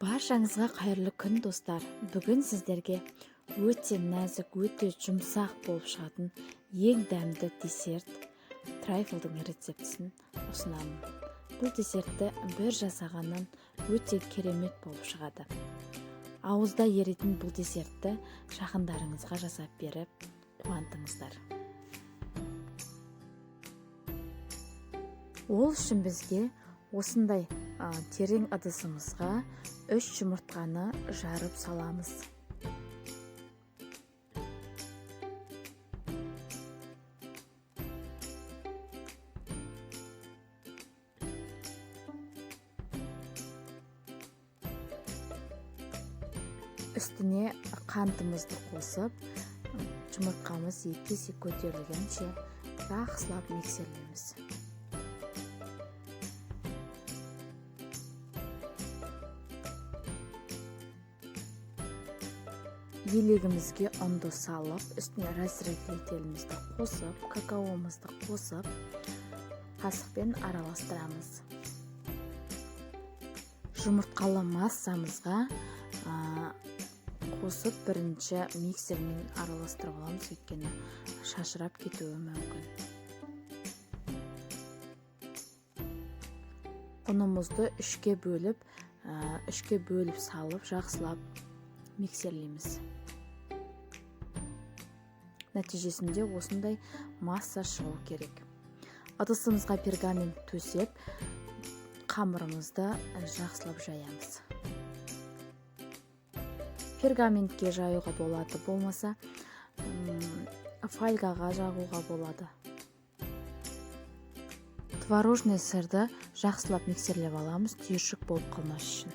Баршаңызға қайырлы күн достар. Бүгін сіздерге өте нәзік, өте жұмсақ болып шығатын ең дәмді десерт трайфлдың рецептісін ұсынамын. Бұл десертті бір жасағаннан өте керемет болып шығады. Ауызда еритін бұл десертті жақындарыңызға жасап беріп қуантыңыздар. Ол үшін бізге осындай терең ыдысымызға 3 жұмыртқаны жарып саламыз. Үстіне қантымызды қосып, жұмыртқамыз 2 есе көтерілгенше жақсылап миксерлейміз. Елегімізге ұнды салып, үстіне разрыхлителімізді қосып, какаомызды қосып, қасықпен араластырамыз. Жұмыртқалы массамызға қосып бірінші миксермен араластырып аламыз, өйткені шашырап кетуі мүмкін. Ұнымызды үшке бөліп салып, жақсылап миксерлейміз. Нәтижесінде осындай масса шығу керек. Ыдысымызға пергамент төсеп, қамырымызды жақсылап жаямыз. Пергаментке жаюға болады, болмаса фольгаға жағуға болады. Творожный сырды жақсылап миксерлеп аламыз, түйіршік болып қалмас үшін.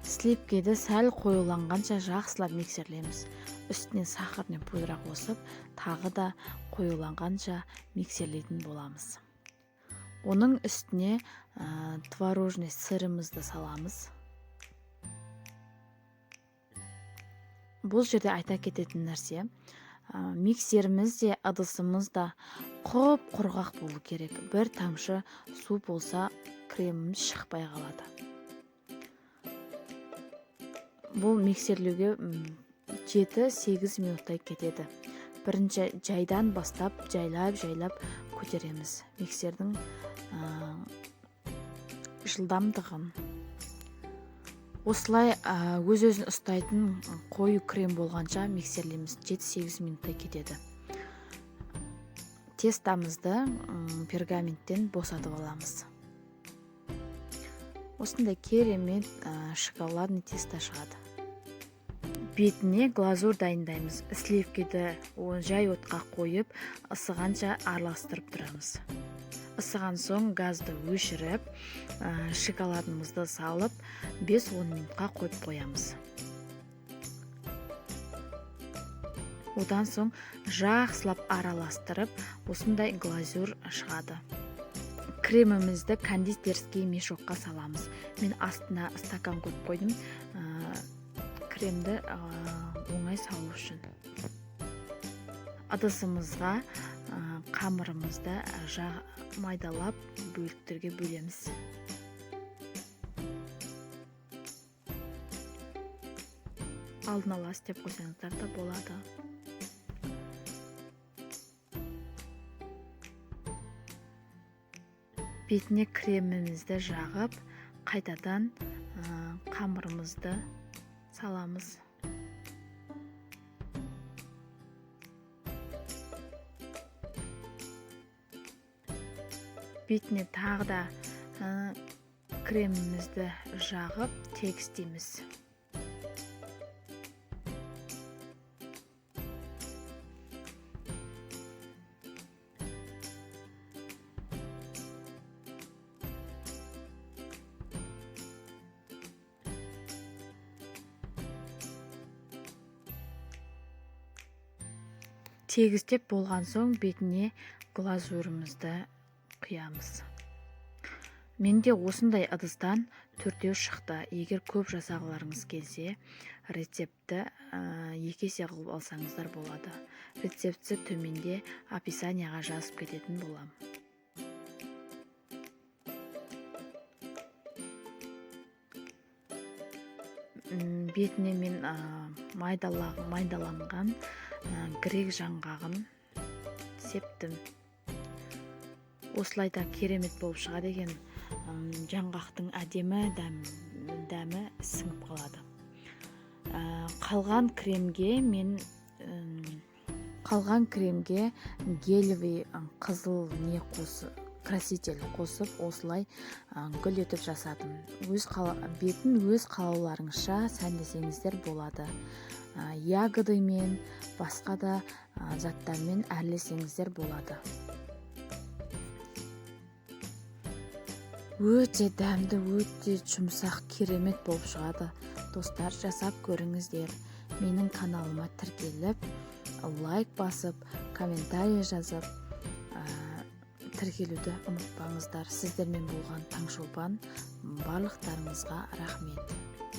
Сливкені сәл қоюланғанша жақсылап миксерлейміз. Үстіне сахарный пудра қосып, тағы да қоюланғанша миксерлейтін боламыз. Оның үстіне творожный сырымызды саламыз. Бұл жерде айта кететін нәрсе, миксеріміз де, ыдысымыз да құрғақ болу керек. Бір тамшы су болса, креміміз шықпай қалады. Бұл миксерлеуге 7-8 минуттай кетеді. Бірінші жайдан бастап, жайлап көтереміз. Миксердің жылдамдығын. Осылай өз-өзін ұстайтын қою крем болғанша миксерлейміз. 7-8 минуттай кетеді. Тестамызды пергаменттен босатып аламыз. Осындай керемет шоколадный тесто шығады. Бетіне глазур дайындаймыз. Сливкені жай отқа қойып, ысығанша араластырып тұрамыз. Ысыған соң газды өшіріп, шоколадымызды салып, 5-10 минутқа қойып қоямыз. Одан соң жақсылап араластырып, осындай глазур шығады. Кремімізді кондитерский мешокқа саламыз. Мен астына стакан қойып қойдым, кремді оңай салу үшін. Ыдысымызға қамырымызды майдалап бөліктерге бөлеміз. Алдын ала істеп қойсаңыздар да болады. Бетіне кремімізді жағып, қайтадан қамырымызды саламыз. Бетіне тағы да кремімізді жағып, тегістейміз. Тегістеп болған соң бетіне глазурымызды құямыз. Менде осындай ыдыстан 4 шықты. Егер көп жасағыларыңыз келсе, рецепті 2 есе қылып алсаңыздар болады. Рецепті төменде описанияға жазып кететін болам. бетіне мен майдаланған грек жаңғағын септім. Осылай да керемет болып шығады екен. Жаңғақтың әдемі дәмі сіңіп қалады. Қалған кремге гелевый қызыл краситель қосып, осылай гүл етіп жасадым. Бетін өз қалауларыңызша сәндесеңіздер болады. Ягодымен, басқа да заттармен әрлесеңіздер болады. Өте дәмді, өте жұмсақ, керемет болып шығады. Достар, жасап көріңіздер. Менің каналыма тіркеліп, лайк басып, комментарий жазып, тіркелуді ұмытпаңыздар. Сіздермен болған Таңшолпан. Барлықтарыңызға рахмет.